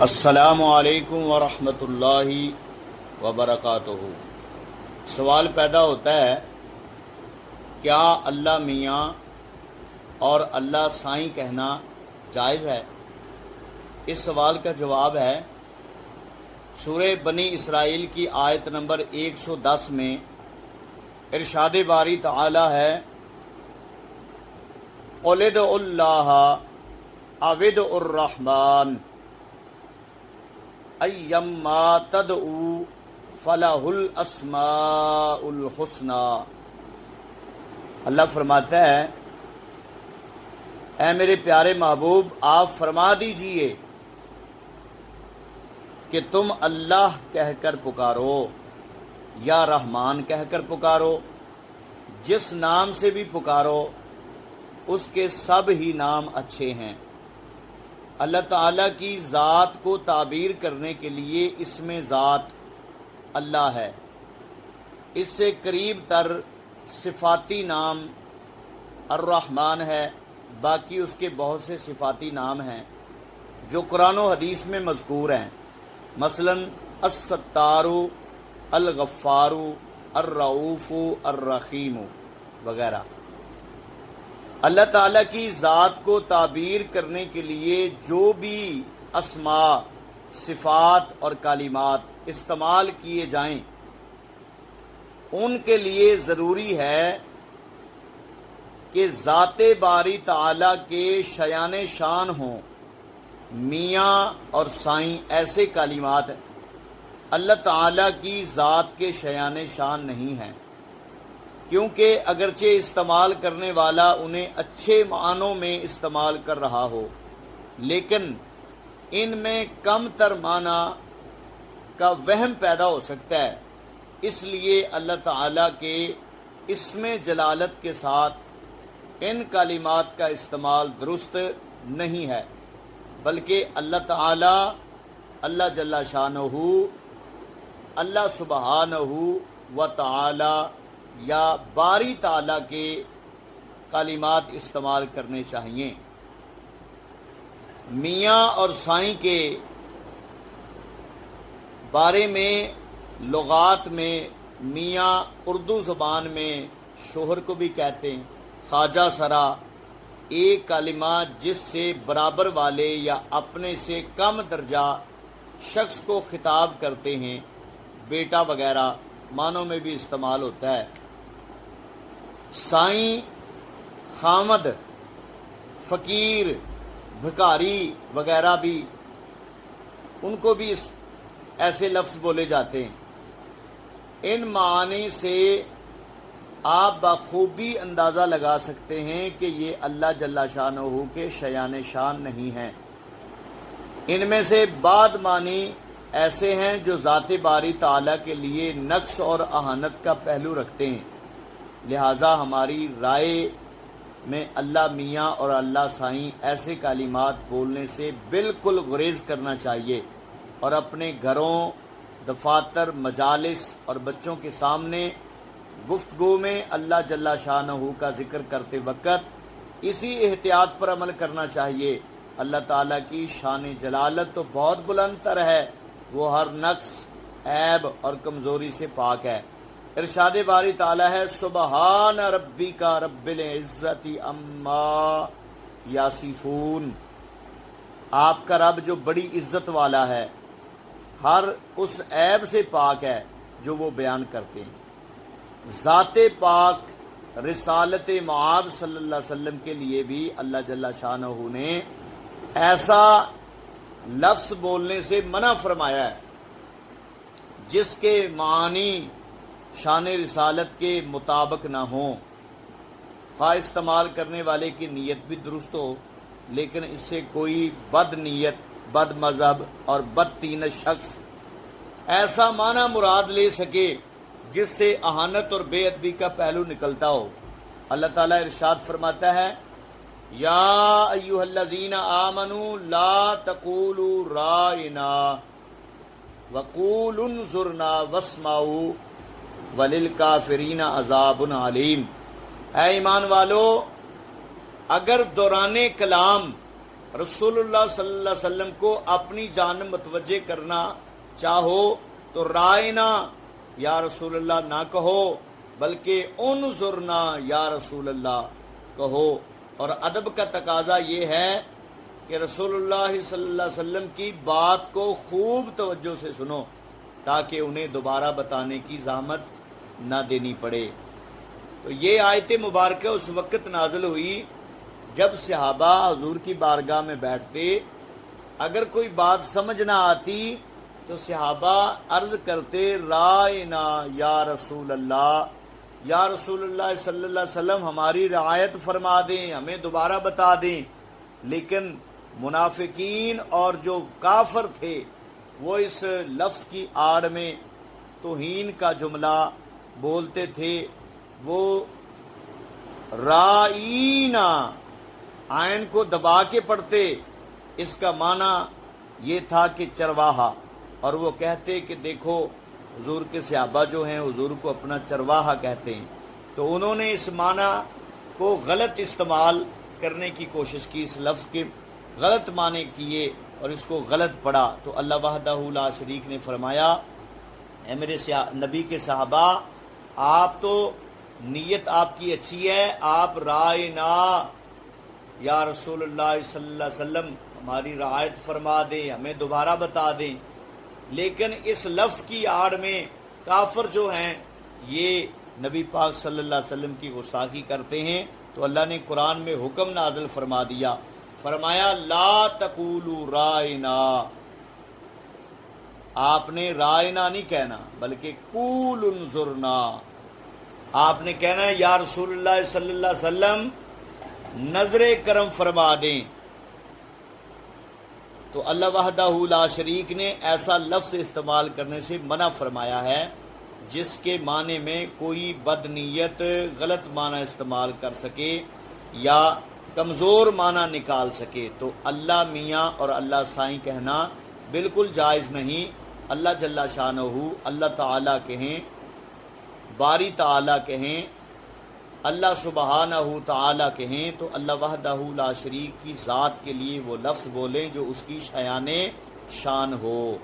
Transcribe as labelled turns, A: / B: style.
A: السلام علیکم ورحمۃ اللہ وبرکاتہ۔ سوال پیدا ہوتا ہے، کیا اللہ میاں اور اللہ سائیں کہنا جائز ہے؟ اس سوال کا جواب ہے، سورہ بنی اسرائیل کی آیت نمبر 110 میں ارشاد باری تعالی ہے، قُلِ ادْعُوا اللَّهَ أَوِ ادْعُوا الرَّحْمَٰنَ اَيَّمَّا تَدْعُوا فَلَهُ الْأَسْمَاءُ الْحُسْنَىٰ۔ اللہ فرماتا ہے، اے میرے پیارے محبوب، آپ فرما دیجئے کہ تم اللہ کہہ کر پکارو یا رحمان کہہ کر پکارو، جس نام سے بھی پکارو اس کے سب ہی نام اچھے ہیں۔ اللہ تعالیٰ کی ذات کو تعبیر کرنے کے لیے اسم ذات اللہ ہے، اس سے قریب تر صفاتی نام الرحمن ہے، باقی اس کے بہت سے صفاتی نام ہیں جو قرآن و حدیث میں مذکور ہیں، مثلا الستار، الغفار، الرؤوف، الرحیم وغیرہ۔ اللہ تعالیٰ کی ذات کو تعبیر کرنے کے لیے جو بھی اسماء، صفات اور کلمات استعمال کیے جائیں، ان کے لیے ضروری ہے کہ ذات باری تعالیٰ کے شایان شان ہوں۔ میاں اور سائیں ایسے کلمات اللہ تعالیٰ کی ذات کے شایان شان نہیں ہیں، کیونکہ اگرچہ استعمال کرنے والا انہیں اچھے معنوں میں استعمال کر رہا ہو، لیکن ان میں کم تر معنی کا وہم پیدا ہو سکتا ہے۔ اس لیے اللہ تعالیٰ کے اسم جلالت کے ساتھ ان کلمات کا استعمال درست نہیں ہے، بلکہ اللہ تعالیٰ، اللہ جل شانہ، اللہ سبحانہ و تعالی یا باری تعالیٰ کے کلمات استعمال کرنے چاہیے۔ میاں اور سائیں کے بارے میں لغات میں میاں اردو زبان میں شوہر کو بھی کہتے ہیں، خواجہ سرا ایک کلمہ جس سے برابر والے یا اپنے سے کم درجہ شخص کو خطاب کرتے ہیں، بیٹا وغیرہ معنوں میں بھی استعمال ہوتا ہے۔ سائیں، خامد، فقیر، بھکاری وغیرہ بھی، ان کو بھی ایسے لفظ بولے جاتے ہیں۔ ان معانی سے آپ بخوبی اندازہ لگا سکتے ہیں کہ یہ اللہ جل شانہ کے شایان شان نہیں ہیں۔ ان میں سے بعض معنی ایسے ہیں جو ذات باری تعالیٰ کے لیے نقص اور اہانت کا پہلو رکھتے ہیں، لہٰذا ہماری رائے میں اللہ میاں اور اللہ سائیں ایسے کلمات بولنے سے بالکل گریز کرنا چاہیے، اور اپنے گھروں، دفاتر، مجالس اور بچوں کے سامنے گفتگو میں اللہ جل شانہ کا ذکر کرتے وقت اسی احتیاط پر عمل کرنا چاہیے۔ اللہ تعالیٰ کی شان جلالت تو بہت بلند تر ہے، وہ ہر نقص، عیب اور کمزوری سے پاک ہے۔ ارشاد باری تعالیٰ ہے، سبحان ربک رب العزت عما یصفون۔ آپ کا رب جو بڑی عزت والا ہے، ہر اس عیب سے پاک ہے جو وہ بیان کرتے ہیں۔ ذات پاک رسالت معاب صلی اللہ علیہ وسلم کے لیے بھی اللہ جل شانہ نے ایسا لفظ بولنے سے منع فرمایا ہے جس کے معنی شان رسالت کے مطابق نہ ہوں، خواہ استعمال کرنے والے کی نیت بھی درست ہو، لیکن اس سے کوئی بد نیت، بد مذہب اور بد تینت شخص ایسا معنی مراد لے سکے جس سے اہانت اور بے ادبی کا پہلو نکلتا ہو۔ اللہ تعالیٰ ارشاد فرماتا ہے، یا ایھا الذین آمنوا لا تقولوا رائنا وقولوا انظرنا واسمعوا وللکافرین عذاب علیم۔ اے ایمان والو، اگر دوران کلام رسول اللہ صلی اللہ علیہ وسلم کو اپنی جانب متوجہ کرنا چاہو تو رائنا یا رسول اللہ نہ کہو، بلکہ انظرنا یا رسول اللہ کہو۔ اور ادب کا تقاضا یہ ہے کہ رسول اللہ صلی اللہ علیہ وسلم کی بات کو خوب توجہ سے سنو تاکہ انہیں دوبارہ بتانے کی زحمت نہ دینی پڑے۔ تو یہ آیت مبارکہ اس وقت نازل ہوئی جب صحابہ حضور کی بارگاہ میں بیٹھتے، اگر کوئی بات سمجھ نہ آتی تو صحابہ عرض کرتے رائنا یا رسول اللہ، یا رسول اللہ صلی اللہ علیہ وسلم ہماری رعایت فرما دیں، ہمیں دوبارہ بتا دیں۔ لیکن منافقین اور جو کافر تھے وہ اس لفظ کی آڑ میں توہین کا جملہ بولتے تھے، وہ رائینا عین کو دبا کے پڑھتے، اس کا معنی یہ تھا کہ چرواہا، اور وہ کہتے کہ دیکھو حضور کے صحابہ جو ہیں حضور کو اپنا چرواہا کہتے ہیں۔ تو انہوں نے اس معنی کو غلط استعمال کرنے کی کوشش کی، اس لفظ کے غلط معنی کیے اور اس کو غلط پڑھا۔ تو اللہ وحدہ لا شریک نے فرمایا اے میرے نبی کے صحابہ، آپ تو نیت آپ کی اچھی ہے، آپ رائنا یا رسول اللہ صلی اللہ علیہ وسلم ہماری رعایت فرما دیں، ہمیں دوبارہ بتا دیں، لیکن اس لفظ کی آڑ میں کافر جو ہیں یہ نبی پاک صلی اللہ علیہ وسلم کی گستاخی کرتے ہیں۔ تو اللہ نے قرآن میں حکم نازل فرما دیا، فرمایا لا تقولوا رائنا، آپ نے رائنا نہیں کہنا بلکہ قول انظرنا، آپ نے کہنا ہے یا رسول اللہ صلی اللہ علیہ وسلم نظر کرم فرما دیں۔ تو اللہ وحدہ لا شریک نے ایسا لفظ استعمال کرنے سے منع فرمایا ہے جس کے معنی میں کوئی بد نیت غلط معنی استعمال کر سکے یا کمزور معنی نکال سکے۔ تو اللہ میاں اور اللہ سائیں کہنا بالکل جائز نہیں۔ اللہ جل شانہ اللہ تعالیٰ کہیں، باری تعالیٰ کہیں، اللہ سبحانہ تعالیٰ کہیں تو اللہ وحدہ لا شریک کی ذات کے لیے وہ لفظ بولیں جو اس کی شایان شان ہو۔